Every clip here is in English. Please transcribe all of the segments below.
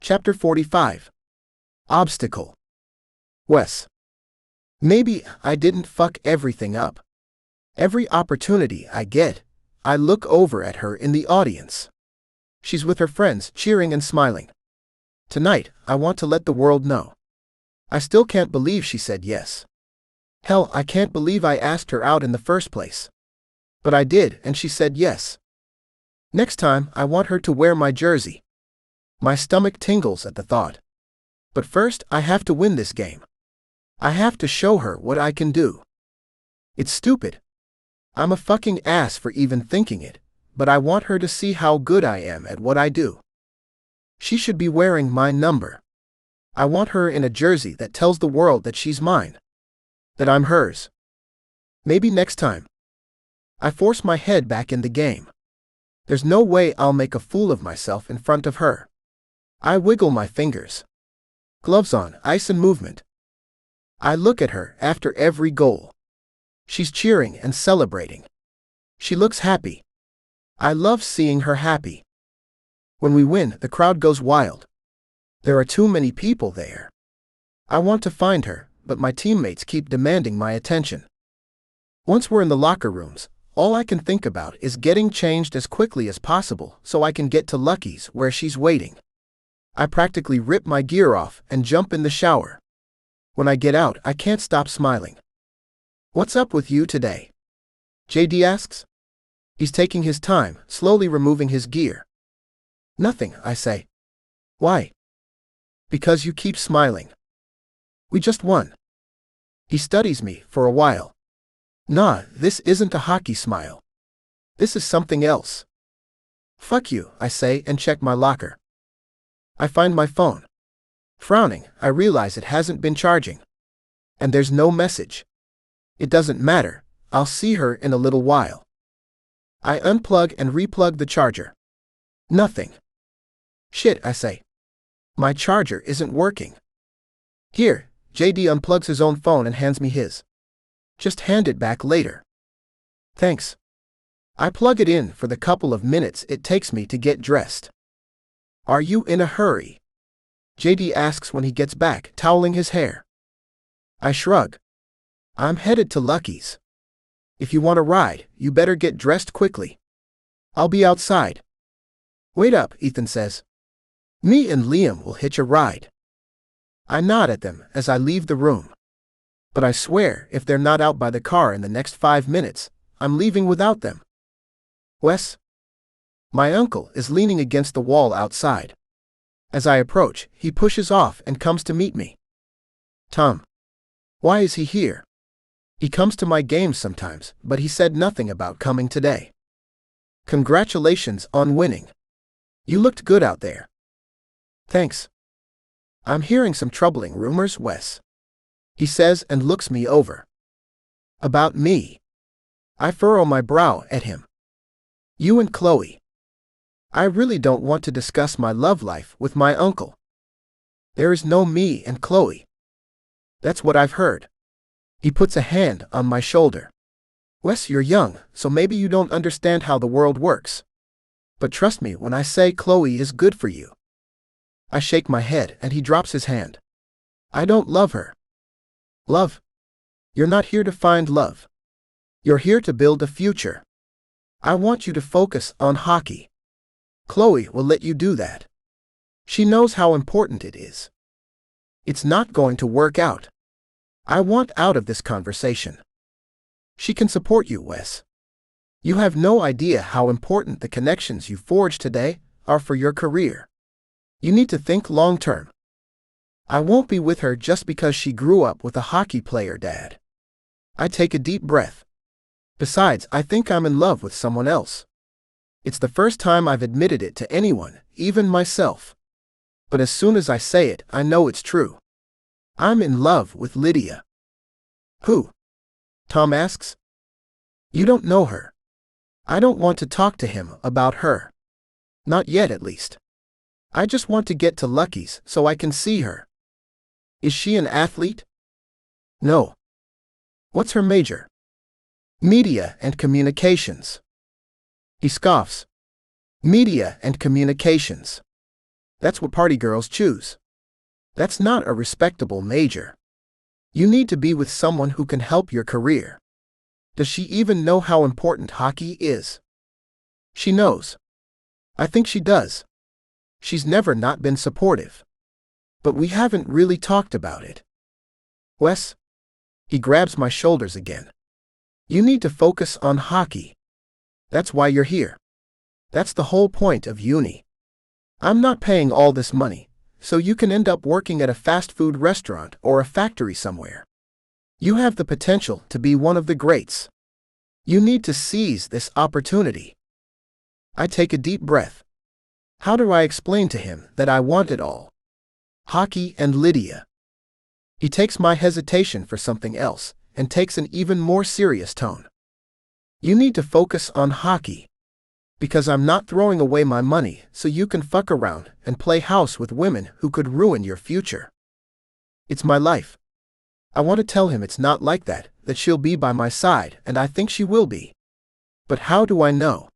Chapter 45. Obstacle. Wes. Maybe I didn't fuck everything up. Every opportunity I get, I look over at her in the audience. She's with her friends, cheering and smiling. Tonight, I want to let the world know. I still can't believe she said yes. Hell, I can't believe I asked her out in the first place. But I did, and she said yes. Next time, I want her to wear my jersey. My stomach tingles at the thought. But first, I have to win this game. I have to show her what I can do. It's stupid. I'm a fucking ass for even thinking it, but I want her to see how good I am at what I do. She should be wearing my number. I want her in a jersey that tells the world that she's mine. That I'm hers. Maybe next time. I force my head back in the game. There's no way I'll make a fool of myself in front of her. I wiggle my fingers. Gloves on, ice and movement. I look at her after every goal. She's cheering and celebrating. She looks happy. I love seeing her happy. When we win, the crowd goes wild. There are too many people there. I want to find her, but my teammates keep demanding my attention. Once we're in the locker rooms, all I can think about is getting changed as quickly as possible so I can get to Lucky's where she's waiting. I practically rip my gear off and jump in the shower. When I get out, I can't stop smiling. What's up with you today? JD asks. He's taking his time, slowly removing his gear. Nothing, I say. Why? Because you keep smiling. We just won. He studies me for a while. Nah, this isn't a hockey smile. This is something else. Fuck you, I say and check my locker. I find my phone. Frowning, I realize it hasn't been charging. And there's no message. It doesn't matter, I'll see her in a little while. I unplug and replug the charger. Nothing. Shit, I say. My charger isn't working. Here, JD unplugs his own phone and hands me his. Just hand it back later. Thanks. I plug it in for the couple of minutes it takes me to get dressed. Are you in a hurry? JD asks when he gets back, toweling his hair. I shrug. I'm headed to Lucky's. If you want a ride, you better get dressed quickly. I'll be outside. Wait up, Ethan says. Me and Liam will hitch a ride. I nod at them as I leave the room. But I swear, if they're not out by the car in the next 5 minutes, I'm leaving without them. Wes? My uncle is leaning against the wall outside. As I approach, he pushes off and comes to meet me. Tom. Why is he here? He comes to my games sometimes, but he said nothing about coming today. Congratulations on winning. You looked good out there. Thanks. I'm hearing some troubling rumors, Wes. He says and looks me over. About me. I furrow my brow at him. You and Chloe. I really don't want to discuss my love life with my uncle. There is no me and Chloe. That's what I've heard. He puts a hand on my shoulder. Wes, you're young, so maybe you don't understand how the world works. But trust me when I say Chloe is good for you. I shake my head and he drops his hand. I don't love her. Love? You're not here to find love. You're here to build a future. I want you to focus on hockey. Chloe will let you do that. She knows how important it is. It's not going to work out. I want out of this conversation. She can support you, Wes. You have no idea how important the connections you forged today are for your career. You need to think long term. I won't be with her just because she grew up with a hockey player dad. I take a deep breath. Besides, I think I'm in love with someone else. It's the first time I've admitted it to anyone, even myself. But as soon as I say it, I know it's true. I'm in love with Lydia. Who? Tom asks. You don't know her. I don't want to talk to him about her. Not yet, at least. I just want to get to Lucky's so I can see her. Is she an athlete? No. What's her major? Media and communications. He scoffs. Media and communications. That's what party girls choose. That's not a respectable major. You need to be with someone who can help your career. Does she even know how important hockey is? She knows. I think she does. She's never not been supportive. But we haven't really talked about it. Wes? He grabs my shoulders again. You need to focus on hockey. That's why you're here. That's the whole point of uni. I'm not paying all this money, so you can end up working at a fast food restaurant or a factory somewhere. You have the potential to be one of the greats. You need to seize this opportunity. I take a deep breath. How do I explain to him that I want it all? Hockey and Lydia. He takes my hesitation for something else and takes an even more serious tone. You need to focus on hockey. Because I'm not throwing away my money so you can fuck around and play house with women who could ruin your future. It's my life. I want to tell him it's not like that she'll be by my side, and I think she will be. But how do I know?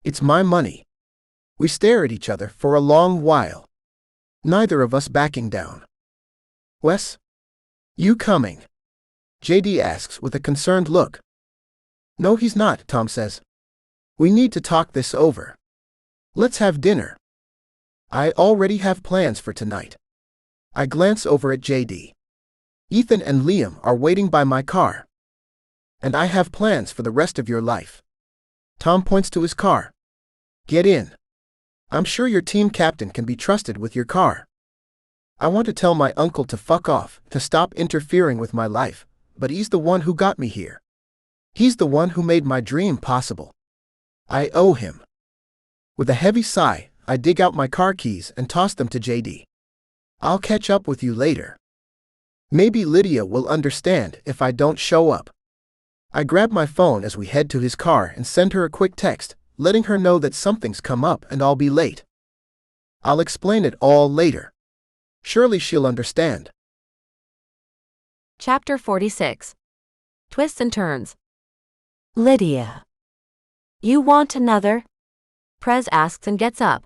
It's my money. We stare at each other for a long while. Neither of us backing down. Wes? You coming? JD asks with a concerned look. No, he's not, Tom says. We need to talk this over. Let's have dinner. I already have plans for tonight. I glance over at JD. Ethan and Liam are waiting by my car. And I have plans for the rest of your life. Tom points to his car. Get in. I'm sure your team captain can be trusted with your car. I want to tell my uncle to fuck off, to stop interfering with my life, but he's the one who got me here. He's the one who made my dream possible. I owe him. With a heavy sigh, I dig out my car keys and toss them to JD. I'll catch up with you later. Maybe Lydia will understand if I don't show up. I grab my phone as we head to his car and send her a quick text, letting her know that something's come up and I'll be late. I'll explain it all later. Surely she'll understand. Chapter 46. Twists and Turns. Lydia. You want another? Prez asks and gets up.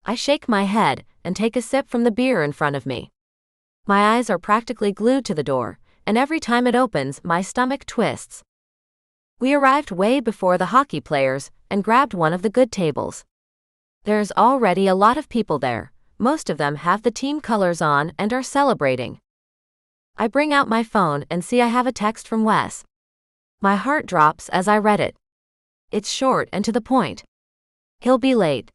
I shake my head and take a sip from the beer in front of me. My eyes are practically glued to the door, and every time it opens, my stomach twists. We arrived way before the hockey players and grabbed one of the good tables. There's already a lot of people there. Most of them have the team colors on and are celebrating. I bring out my phone and see I have a text from Wes. My heart drops as I read it. It's short and to the point. He'll be late.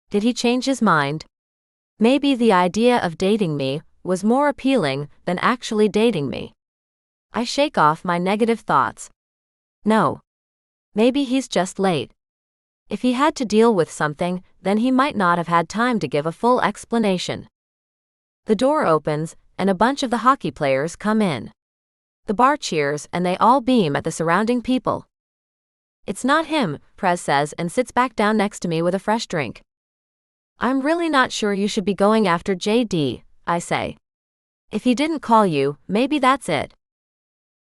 Did he change his mind? Maybe the idea of dating me was more appealing than actually dating me. I shake off my negative thoughts. No. Maybe he's just late. If he had to deal with something, then he might not have had time to give a full explanation. The door opens, and a bunch of the hockey players come in. The bar cheers and they all beam at the surrounding people. It's not him, Prez says and sits back down next to me with a fresh drink. I'm really not sure you should be going after JD, I say. If he didn't call you, maybe that's it.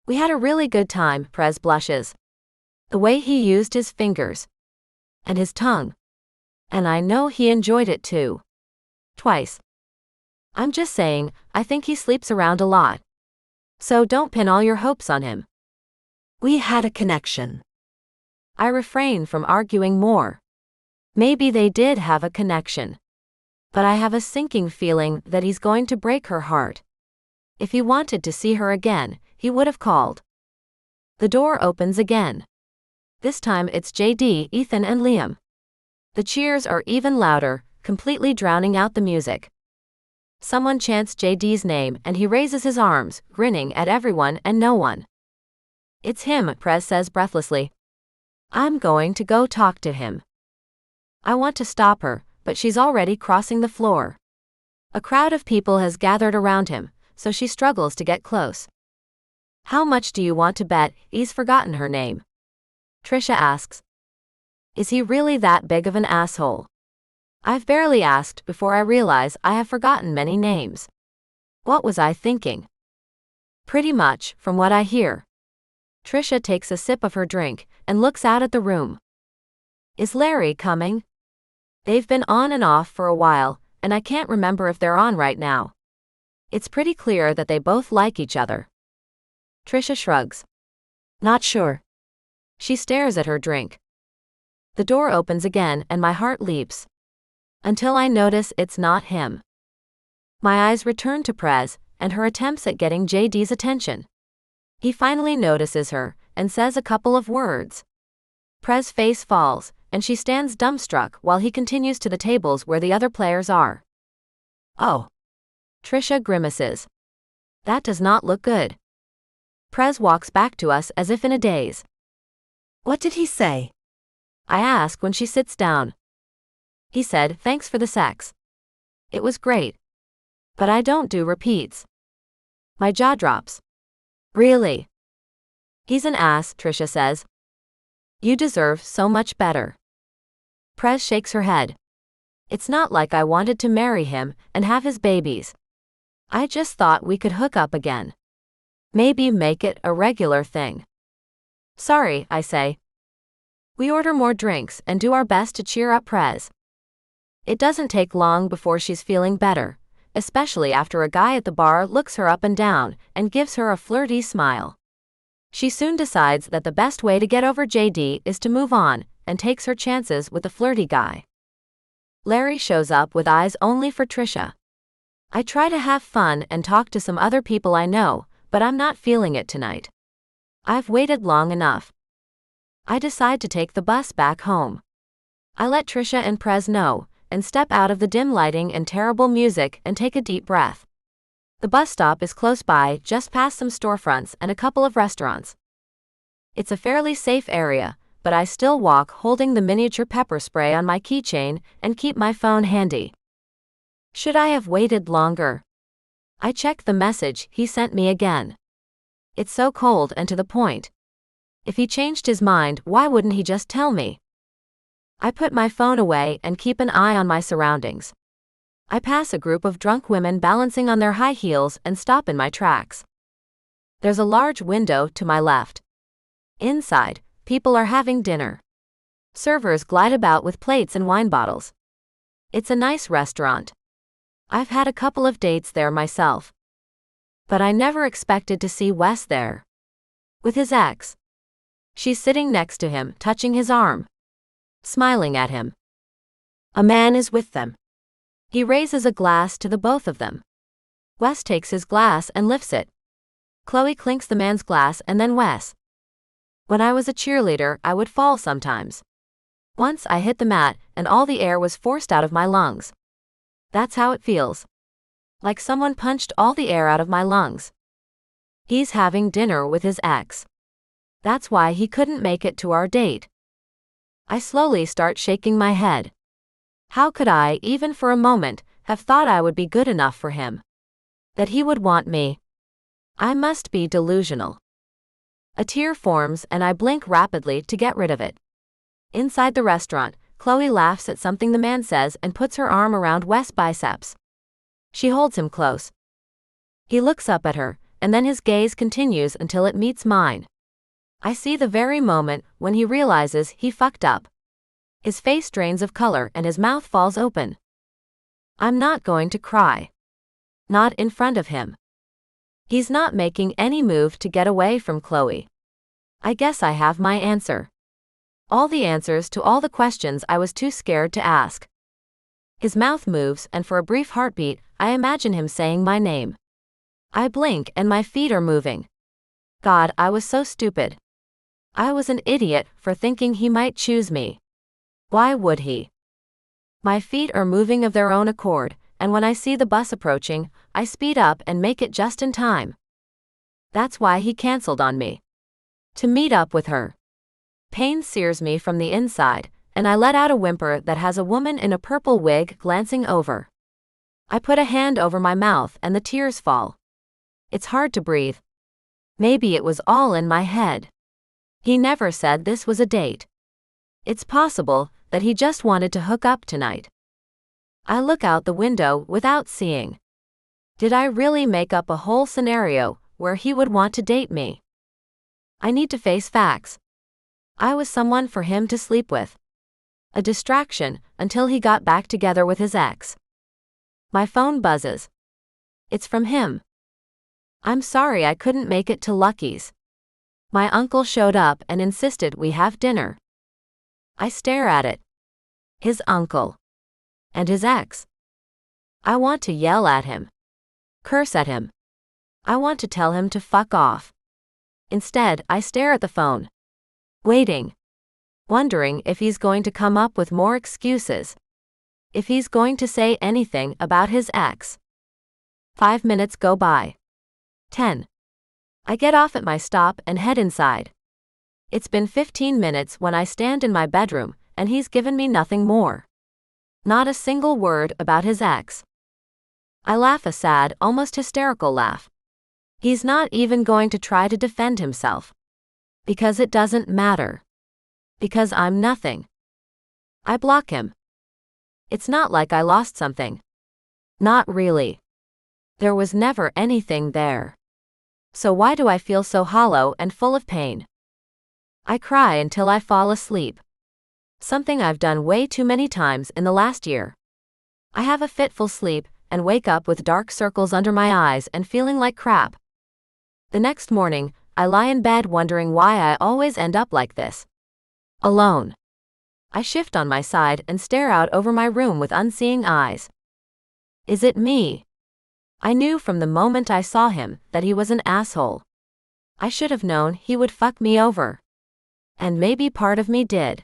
We had a really good time, Prez blushes. The way he used his fingers. And his tongue. And I know he enjoyed it too. Twice. I'm just saying, I think he sleeps around a lot. So don't pin all your hopes on him. We had a connection. I refrain from arguing more. Maybe they did have a connection. But I have a sinking feeling that he's going to break her heart. If he wanted to see her again, he would have called. The door opens again. This time it's JD, Ethan and Liam. The cheers are even louder, completely drowning out the music. Someone chants JD's name and he raises his arms, grinning at everyone and no one. It's him, Prez says breathlessly. I'm going to go talk to him. I want to stop her, but she's already crossing the floor. A crowd of people has gathered around him, so she struggles to get close. How much do you want to bet he's forgotten her name? Trisha asks. Is he really that big of an asshole? I've barely asked before I realize I have forgotten many names. What was I thinking? Pretty much, from what I hear. Trisha takes a sip of her drink and looks out at the room. Is Larry coming? They've been on and off for a while, and I can't remember if they're on right now. It's pretty clear that they both like each other. Trisha shrugs. Not sure. She stares at her drink. The door opens again and my heart leaps. Until I notice it's not him. My eyes return to Prez and her attempts at getting JD's attention. He finally notices her and says a couple of words. Prez's face falls, and she stands dumbstruck while he continues to the tables where the other players are. Oh. Trisha grimaces. That does not look good. Prez walks back to us as if in a daze. What did he say? I ask when she sits down. He said, thanks for the sex. It was great. But I don't do repeats. My jaw drops. Really? He's an ass, Trisha says. You deserve so much better. Prez shakes her head. It's not like I wanted to marry him and have his babies. I just thought we could hook up again. Maybe make it a regular thing. Sorry, I say. We order more drinks and do our best to cheer up Prez. It doesn't take long before she's feeling better, especially after a guy at the bar looks her up and down and gives her a flirty smile. She soon decides that the best way to get over JD is to move on and takes her chances with the flirty guy. Larry shows up with eyes only for Trisha. I try to have fun and talk to some other people I know, but I'm not feeling it tonight. I've waited long enough. I decide to take the bus back home. I let Trisha and Prez know, and step out of the dim lighting and terrible music and take a deep breath. The bus stop is close by, just past some storefronts and a couple of restaurants. It's a fairly safe area, but I still walk holding the miniature pepper spray on my keychain and keep my phone handy. Should I have waited longer? I check the message he sent me again. It's so cold and to the point. If he changed his mind, why wouldn't he just tell me? I put my phone away and keep an eye on my surroundings. I pass a group of drunk women balancing on their high heels and stop in my tracks. There's a large window to my left. Inside, people are having dinner. Servers glide about with plates and wine bottles. It's a nice restaurant. I've had a couple of dates there myself. But I never expected to see Wes there. With his ex. She's sitting next to him, touching his arm. Smiling at him. A man is with them. He raises a glass to the both of them. Wes takes his glass and lifts it. Chloe clinks the man's glass and then Wes. When I was a cheerleader, I would fall sometimes. Once I hit the mat and all the air was forced out of my lungs. That's how it feels. Like someone punched all the air out of my lungs. He's having dinner with his ex. That's why he couldn't make it to our date. I slowly start shaking my head. How could I, even for a moment, have thought I would be good enough for him? That he would want me? I must be delusional. A tear forms and I blink rapidly to get rid of it. Inside the restaurant, Chloe laughs at something the man says and puts her arm around Wes' biceps. She holds him close. He looks up at her, and then his gaze continues until it meets mine. I see the very moment when he realizes he fucked up. His face drains of color and his mouth falls open. I'm not going to cry. Not in front of him. He's not making any move to get away from Chloe. I guess I have my answer. All the answers to all the questions I was too scared to ask. His mouth moves and for a brief heartbeat, I imagine him saying my name. I blink and my feet are moving. God, I was so stupid. I was an idiot for thinking he might choose me. Why would he? My feet are moving of their own accord, and when I see the bus approaching, I speed up and make it just in time. That's why he canceled on me. To meet up with her. Pain sears me from the inside, and I let out a whimper that has a woman in a purple wig glancing over. I put a hand over my mouth and the tears fall. It's hard to breathe. Maybe it was all in my head. He never said this was a date. It's possible that he just wanted to hook up tonight. I look out the window without seeing. Did I really make up a whole scenario where he would want to date me? I need to face facts. I was someone for him to sleep with. A distraction until he got back together with his ex. My phone buzzes. It's from him. I'm sorry I couldn't make it to Lucky's. My uncle showed up and insisted we have dinner. I stare at it. His uncle. And his ex. I want to yell at him. Curse at him. I want to tell him to fuck off. Instead, I stare at the phone. Waiting. Wondering if he's going to come up with more excuses. If he's going to say anything about his ex. 5 minutes go by. 10. I get off at my stop and head inside. It's been 15 minutes when I stand in my bedroom, and he's given me nothing more. Not a single word about his ex. I laugh a sad, almost hysterical laugh. He's not even going to try to defend himself. Because it doesn't matter. Because I'm nothing. I block him. It's not like I lost something. Not really. There was never anything there. So why do I feel so hollow and full of pain? I cry until I fall asleep. Something I've done way too many times in the last year. I have a fitful sleep and wake up with dark circles under my eyes and feeling like crap. The next morning, I lie in bed wondering why I always end up like this. Alone. I shift on my side and stare out over my room with unseeing eyes. Is it me? I knew from the moment I saw him that he was an asshole. I should have known he would fuck me over. And maybe part of me did.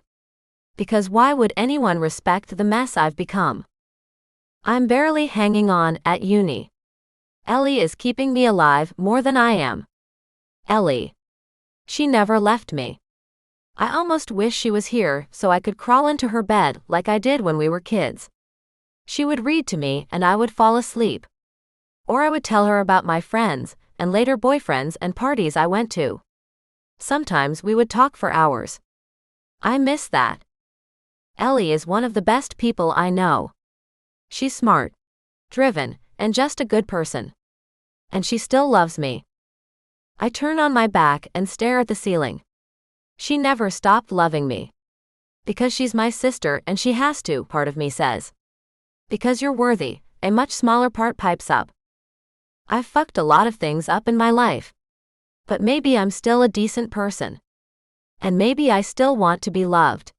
Because why would anyone respect the mess I've become? I'm barely hanging on at uni. Ellie is keeping me alive more than I am. Ellie. She never left me. I almost wish she was here so I could crawl into her bed like I did when we were kids. She would read to me and I would fall asleep. Or I would tell her about my friends, and later boyfriends and parties I went to. Sometimes we would talk for hours. I miss that. Ellie is one of the best people I know. She's smart, driven, and just a good person. And she still loves me. I turn on my back and stare at the ceiling. She never stopped loving me. Because she's my sister and she has to, part of me says. Because you're worthy, a much smaller part pipes up. I've fucked a lot of things up in my life. But maybe I'm still a decent person. And maybe I still want to be loved.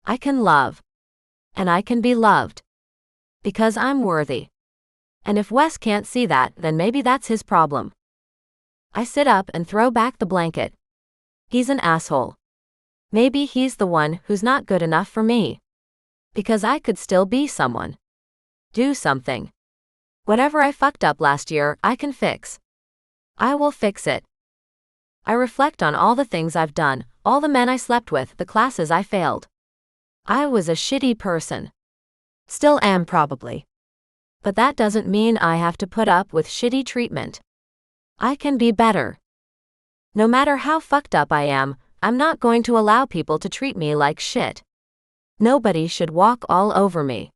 I can love. And I can be loved. Because I'm worthy. And if Wes can't see that, then maybe that's his problem. I sit up and throw back the blanket. He's an asshole. Maybe he's the one who's not good enough for me. Because I could still be someone. Do something. Whatever I fucked up last year, I can fix. I will fix it. I reflect on all the things I've done, all the men I slept with, the classes I failed. I was a shitty person. Still am probably. But that doesn't mean I have to put up with shitty treatment. I can be better. No matter how fucked up I am, I'm not going to allow people to treat me like shit. Nobody should walk all over me.